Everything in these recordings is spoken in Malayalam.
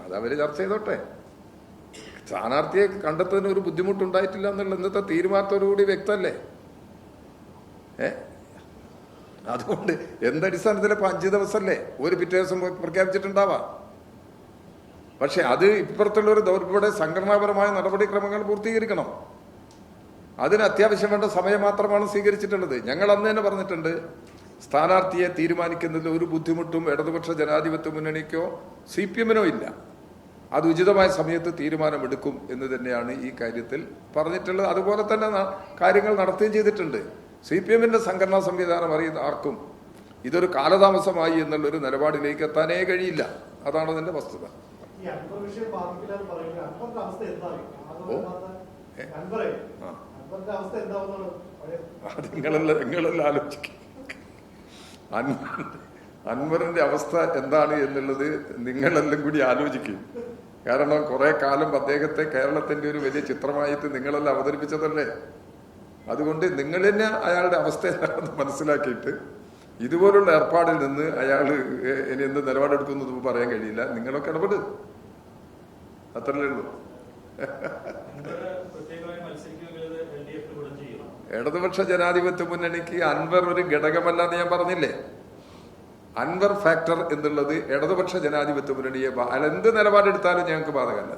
അതവര് ചർച്ച ചെയ്തോട്ടെ. സ്ഥാനാർത്ഥിയെ കണ്ടെത്തുന്നതിന് ഒരു ബുദ്ധിമുട്ടുണ്ടായിട്ടില്ല എന്നുള്ള ഇന്നത്തെ തീരുമാനത്തോടുകൂടി വ്യക്തമല്ലേ? അതുകൊണ്ട് എന്തടിസ്ഥാനത്തിലെ 5 ദിവസമല്ലേ ഒരു പിറ്റേ ദിവസം പ്രഖ്യാപിച്ചിട്ടുണ്ടാവാം. പക്ഷെ അത് ഇപ്പുറത്തുള്ളൊരു ദൗർബല്യ സംഘടനാപരമായ നടപടിക്രമങ്ങൾ പൂർത്തീകരിക്കണം. അതിന് അത്യാവശ്യം വേണ്ട സമയം മാത്രമാണ് സ്വീകരിച്ചിട്ടുള്ളത്. ഞങ്ങൾ അന്ന് തന്നെ പറഞ്ഞിട്ടുണ്ട്, സ്ഥാനാർത്ഥിയെ തീരുമാനിക്കുന്നതിൽ ഒരു ബുദ്ധിമുട്ടും ഇടതുപക്ഷ ജനാധിപത്യ മുന്നണിക്കോ CPM-നോ ഇല്ല. അത് ഉചിതമായ സമയത്ത് തീരുമാനമെടുക്കും എന്ന് തന്നെയാണ് ഈ കാര്യത്തിൽ പറഞ്ഞിട്ടുള്ളത്. അതുപോലെ തന്നെ കാര്യങ്ങൾ നടത്തുകയും ചെയ്തിട്ടുണ്ട്. CPM-ന്റെ സംഘടനാ സംവിധാനം അറിയുന്ന ആർക്കും ഇതൊരു കാലതാമസമായി എന്നുള്ളൊരു നിലപാടിലേക്ക് എത്താനേ കഴിയില്ല. അതാണ് അതിന്റെ വസ്തുത. നിങ്ങളെല്ലാം ആലോചിക്കും. അൻവറിന്റെ അവസ്ഥ എന്താണ് എന്നുള്ളത് നിങ്ങളെല്ലാം കൂടി ആലോചിക്കും. കാരണം കുറെ കാലം അദ്ദേഹത്തെ കേരളത്തിന്റെ ഒരു വലിയ ചിത്രമായിട്ട് നിങ്ങളെല്ലാം അവതരിപ്പിച്ചതല്ലേ. അതുകൊണ്ട് നിങ്ങൾ തന്നെ അയാളുടെ അവസ്ഥ എന്താണെന്ന് മനസ്സിലാക്കിയിട്ട് ഇതുപോലുള്ള ഏർപ്പാടിൽ നിന്ന് അയാൾ ഇനി എന്ത് നിലപാടെടുക്കുന്നത് പറയാൻ കഴിയില്ല. നിങ്ങളൊക്കെ ഇടപെടും, അത്രയല്ലേ ഉള്ളൂ. ഇടതുപക്ഷ ജനാധിപത്യ മുന്നണിക്ക് അൻവർ ഒരു ഘടകമല്ല എന്ന് ഞാൻ പറഞ്ഞില്ലേ. അൻവർ ഫാക്ടർ എന്നുള്ളത് ഇടതുപക്ഷ ജനാധിപത്യ മുന്നണിയെ അയാൾ എന്ത് നിലപാടെടുത്താലും ഞങ്ങൾക്ക് ബാധകമല്ല.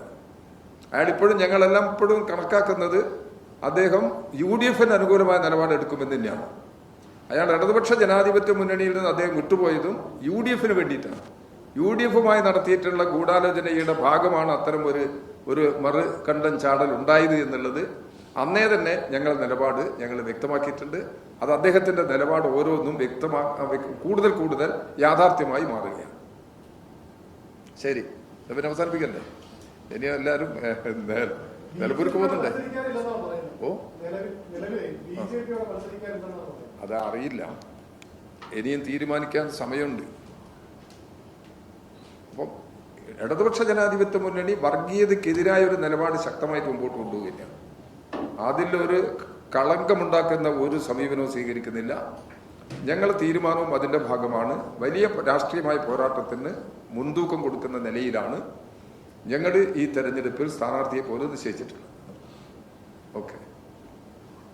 അയാൾ ഇപ്പോഴും ഞങ്ങളെല്ലാം ഇപ്പോഴും കണക്കാക്കുന്നത് അദ്ദേഹം UDF-ന് അനുകൂലമായ നിലപാടെടുക്കുമെന്ന് തന്നെയാണ്. അയാൾ ഇടതുപക്ഷ ജനാധിപത്യ മുന്നണിയിൽ നിന്ന് അദ്ദേഹം വിട്ടുപോയതും UDF-ന് വേണ്ടിയിട്ടാണ്. UDF-മായി നടത്തിയിട്ടുള്ള ഗൂഢാലോചനയുടെ ഭാഗമാണ് അത്തരം ഒരു മറുകണ്ടം ചാടൽ ഉണ്ടായത് എന്നുള്ളത് അന്നേ തന്നെ നിലപാട് ഞങ്ങൾ വ്യക്തമാക്കിയിട്ടുണ്ട്. അത് അദ്ദേഹത്തിന്റെ നിലപാട് ഓരോന്നും കൂടുതൽ യാഥാർത്ഥ്യമായി മാറുകയാണ്. ശരി, പിന്നെ അവസാനിപ്പിക്കണ്ടേ? ഇനി എല്ലാവരും നിലമ്പൂർക്ക് പോകുന്നുണ്ടേ? അതറിയില്ല, ഇനിയും തീരുമാനിക്കാൻ സമയമുണ്ട്. അപ്പം ഇടതുപക്ഷ ജനാധിപത്യ മുന്നണി വർഗീയതയ്ക്കെതിരായ ഒരു നിലപാട് ശക്തമായിട്ട് മുമ്പോട്ട് കൊണ്ടുപോകില്ല. അതിലൊരു കളങ്കമുണ്ടാക്കുന്ന ഒരു സമീപനവും സ്വീകരിക്കുന്നില്ല. ഞങ്ങളുടെ തീരുമാനവും അതിന്റെ ഭാഗമാണ്. വലിയ രാഷ്ട്രീയമായ പോരാട്ടത്തിന് മുൻതൂക്കം കൊടുക്കുന്ന നിലയിലാണ് ഞങ്ങൾ ഈ തെരഞ്ഞെടുപ്പിൽ സ്ഥാനാർത്ഥിയെ പോലും നിശ്ചയിച്ചിട്ടുള്ളത്.